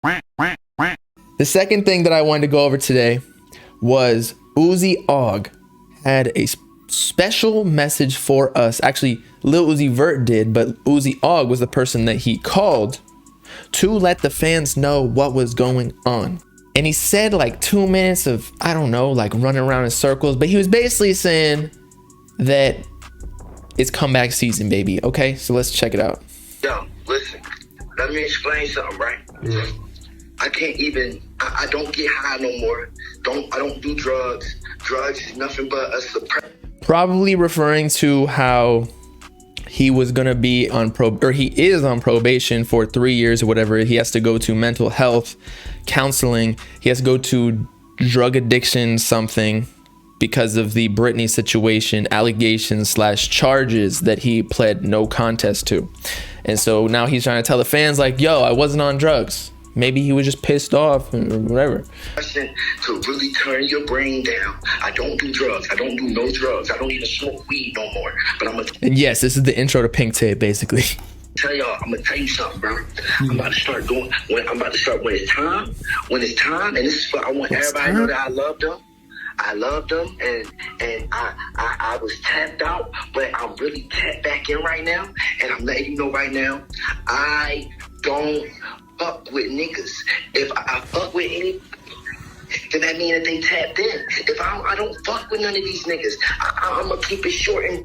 The second thing that I wanted to go over today was Uzi Og had a special message for us. Actually, Lil Uzi Vert did, but Uzi Og was the person that he called to let the fans know what was going on. And he said like 2 minutes of, I don't know, like running around in circles, but he was basically saying that it's comeback season, baby. Okay, so let's check it out. Yo, listen, let me explain something, right? Yeah. I can't even, I don't get high no more. I don't do drugs. Drugs is nothing but a suppressant. Probably referring to how he was gonna be on he is on probation for 3 years or whatever. He has to go to mental health counseling. He has to go to drug addiction something because of the Britney situation, allegations / charges that he pled no contest to. And so now he's trying to tell the fans like, yo, I wasn't on drugs. Maybe he was just pissed off or whatever. To really turn your brain down. I don't do drugs. I don't do no drugs. I don't even smoke weed no more. But and yes, this is the intro to Pink Tape, basically. Tell y'all, I'm gonna tell you something, bro. I'm about to start doing when it's time. When it's time, and this is for I want everybody to know that I love them. I loved them, and I was tapped out, but I'm really tapped back in right now. And I'm letting you know right now, I don't fuck with niggas. If I fuck with any, then that means that they tapped in. If I don't fuck with none of these niggas, I'm gonna keep it short. And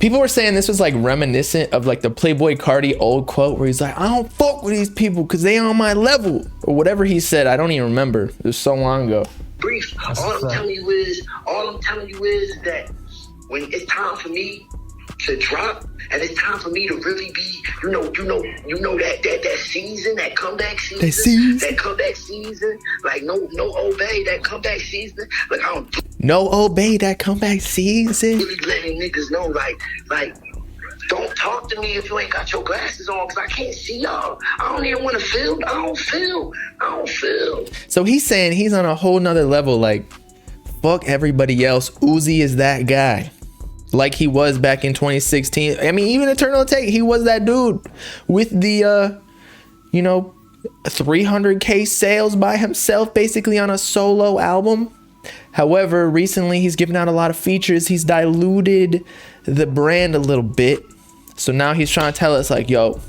people were saying this was like reminiscent of like the Playboy Cardi old quote where he's like, I don't fuck with these people because they on my level, or whatever he said. I don't even remember. It was so long ago. Brief. All I'm telling you is that when it's time for me to drop, and it's time for me to really be, you know that season, that comeback season, that comeback season, like no obey, that comeback season, like I don't no obey that comeback season. Really letting niggas know, like. Don't talk to me if you ain't got your glasses on, because I can't see y'all. I don't even want to feel. I don't feel. So he's saying he's on a whole nother level. Like, fuck everybody else. Uzi is that guy. Like he was back in 2016. I mean, even Eternal Take, he was that dude with the, 300K sales by himself, basically on a solo album. However, recently he's given out a lot of features. He's diluted the brand a little bit. So now he's trying to tell us like, yo,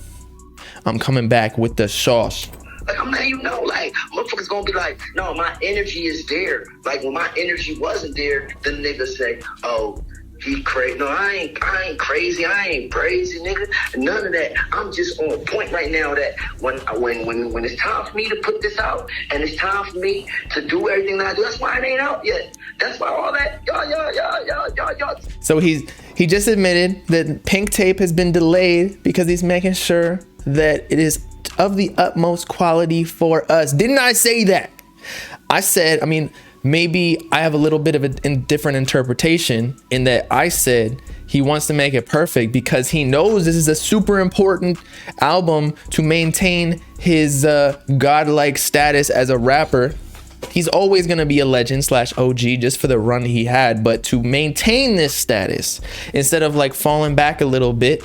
I'm coming back with the sauce. Like, I'm letting you know, like, motherfuckers gonna be like, no, my energy is there. Like, when my energy wasn't there, the niggas say, oh, he crazy. No, I ain't crazy. I ain't crazy, nigga. None of that. I'm just on point right now that when it's time for me to put this out and it's time for me to do everything that I do, that's why it ain't out yet. That's why all that, y'all. So he just admitted that Pink Tape has been delayed because he's making sure that it is of the utmost quality for us. Didn't I say that? I said, I mean, maybe I have a little bit of a different interpretation in that I said he wants to make it perfect because he knows this is a super important album to maintain his godlike status as a rapper. He's always going to be a legend / OG just for the run he had, but to maintain this status instead of like falling back a little bit,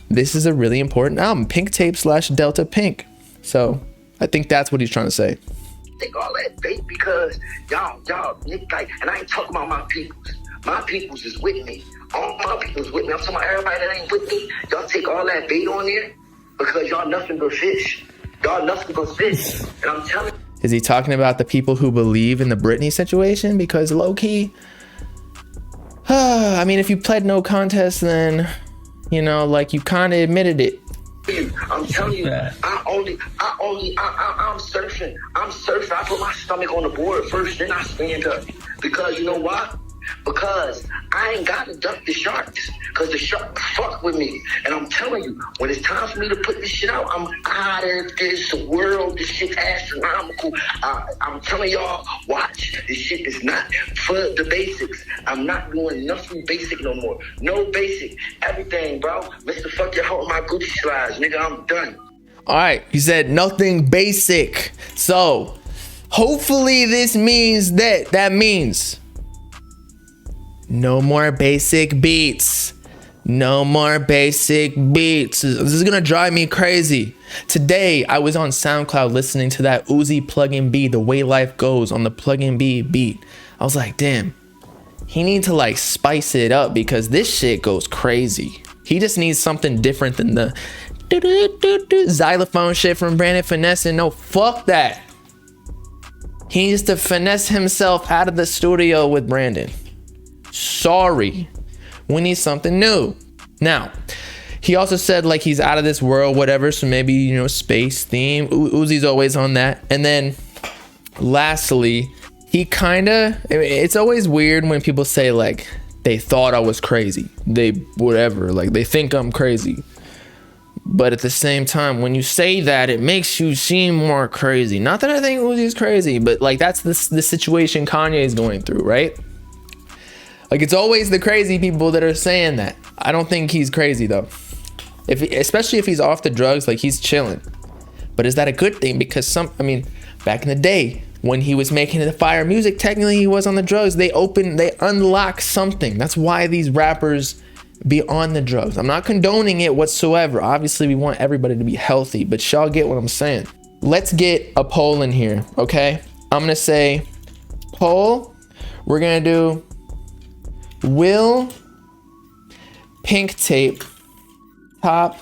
this is a really important album. Pink Tape / Delta Pink. So I think that's what he's trying to say. Take all that bait because y'all, like, and I ain't talking about my peoples. My peoples is with me. All my peoples with me. I'm talking about everybody that ain't with me. Y'all take all that bait on there because y'all nothing but fish. Y'all nothing but fish. And I'm telling you. Is he talking about the people who believe in the Britney situation? Because low key, I mean, if you pled no contest, then, like you kind of admitted it. I'm telling you, I'm surfing. I put my stomach on the board first, then I stand up. Because you know why? Because I ain't got to duck the sharks. Because the sharks fuck with me. And I'm telling you, when it's time for me to put this shit out, I'm out of this world. This shit's astronomical. I'm telling y'all, watch. This shit is not for the basics. I'm not doing nothing basic no more. No basic. Everything, bro. Mr. Fuck your hoe, my Gucci slides. Nigga, I'm done. All right. He said nothing basic. So hopefully this means that means no more basic beats. No more basic beats. This is gonna drive me crazy. Today, I was on SoundCloud listening to that Uzi Plug-in B, The Way Life Goes, on the Plug-in B beat. I was like, damn, he needs to like spice it up because this shit goes crazy. He just needs something different than the xylophone shit from Brandon Finesse. And no, fuck that. He needs to finesse himself out of the studio with Brandon. Sorry. We need something new. Now, he also said like he's out of this world, whatever. So maybe, you know, space theme. Uzi's always on that. And then lastly, he kind of, it's always weird when people say like they thought I was crazy. They whatever, like they think I'm crazy. But at the same time, when you say that, it makes you seem more crazy. Not that I think Uzi's crazy, but like that's the situation Kanye is going through, right? Like it's always the crazy people that are saying that. I don't think he's crazy though. Especially if he's off the drugs, like he's chilling. But is that a good thing? Because back in the day when he was making the fire music, technically he was on the drugs. They unlock something. That's why these rappers be on the drugs. I'm not condoning it whatsoever. Obviously we want everybody to be healthy, but y'all get what I'm saying. Let's get a poll in here, okay? I'm gonna say poll. We're gonna do, will Pink Tape top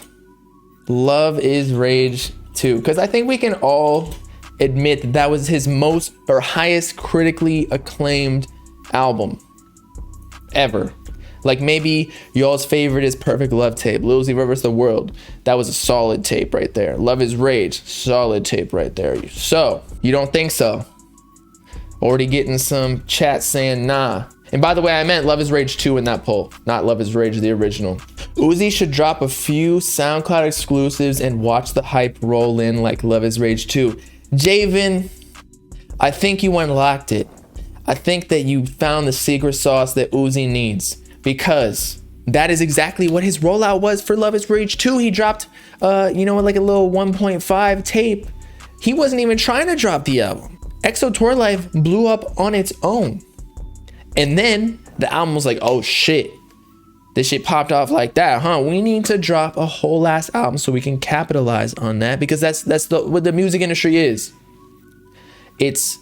Love Is Rage 2? Because I think we can all admit that was his most or highest critically acclaimed album ever. Like maybe y'all's favorite is Perfect Love Tape, Lil Uzi Vert The World. That was a solid tape right there. Love Is Rage, solid tape right there. So, you don't think so? Already getting some chat saying nah. And by the way, I meant Love Is Rage 2 in that poll, not Love Is Rage the original. Uzi should drop a few SoundCloud exclusives and watch the hype roll in like Love Is Rage 2. Javen, I think you unlocked it. I think that you found the secret sauce that Uzi needs, because that is exactly what his rollout was for Love Is Rage 2. He dropped, like a little 1.5 tape. He wasn't even trying to drop the album. EXO Tour Life blew up on its own. And then the album was like, oh shit, this shit popped off like that, huh? We need to drop a whole ass album so we can capitalize on that, because that's what the music industry is. It's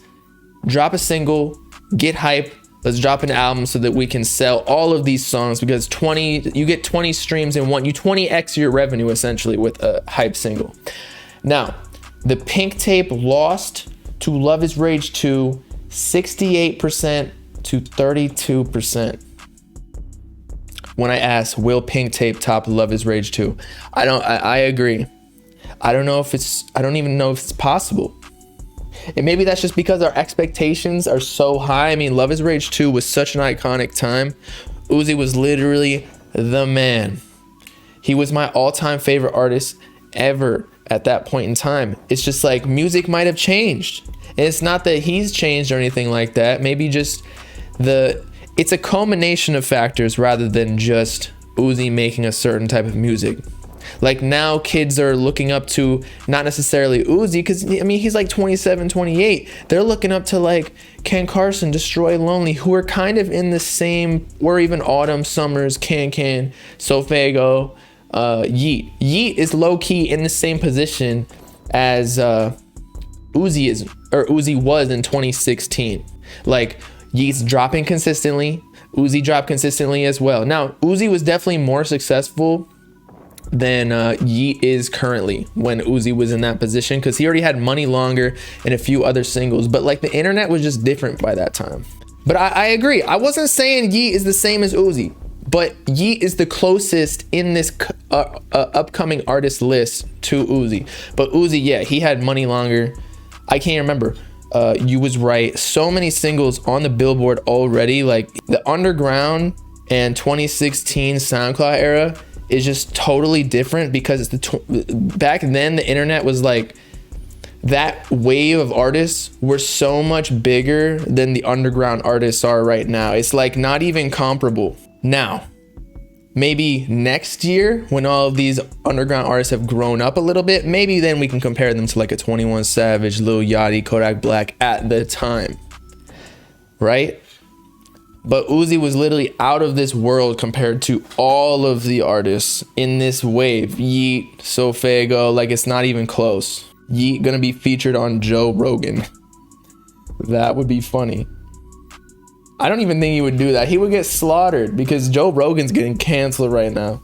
drop a single, get hype, let's drop an album so that we can sell all of these songs, because you get 20 streams in one, you 20x your revenue essentially with a hype single. Now, the Pink Tape lost to Love Is Rage 2 68% to 32%. When I asked, will Pink Tape top Love Is Rage 2? I agree. I don't even know if it's possible. And maybe that's just because our expectations are so high. I mean, Love Is Rage 2 was such an iconic time. Uzi was literally the man. He was my all-time favorite artist ever at that point in time. It's just like music might have changed. And it's not that he's changed or anything like that. Maybe just it's a culmination of factors rather than just Uzi making a certain type of music. Like now kids are looking up to not necessarily Uzi, because he's like 27, 28. They're looking up to like Ken Carson, Destroy Lonely, who are kind of in the same, or even Autumn, Summers, Can, Sofago, Yeet. Yeet is low-key in the same position as Uzi was in 2016. Like Yeet's dropping consistently, Uzi dropped consistently as well. Now Uzi was definitely more successful than Yeet is currently when Uzi was in that position, because he already had Money Longer and a few other singles, but like the internet was just different by that time. But I agree, I wasn't saying Yeet is the same as Uzi, but Yeet is the closest in this upcoming artist list to Uzi. But Uzi, yeah, he had Money Longer. I can't remember. You was right. So many singles on the Billboard already. Like the Underground and 2016 SoundCloud era is just totally different, because back then the internet was like, that wave of artists were so much bigger than the underground artists are right now. It's like not even comparable. Now, maybe next year when all of these underground artists have grown up a little bit, maybe then we can compare them to like a 21 Savage, Lil Yachty, Kodak Black at the time, right? But Uzi was literally out of this world compared to all of the artists in this wave. Yeet, Sofego, like it's not even close. Yeet gonna be featured on Joe Rogan. That would be funny. I don't even think he would do that. He would get slaughtered because Joe Rogan's getting canceled right now.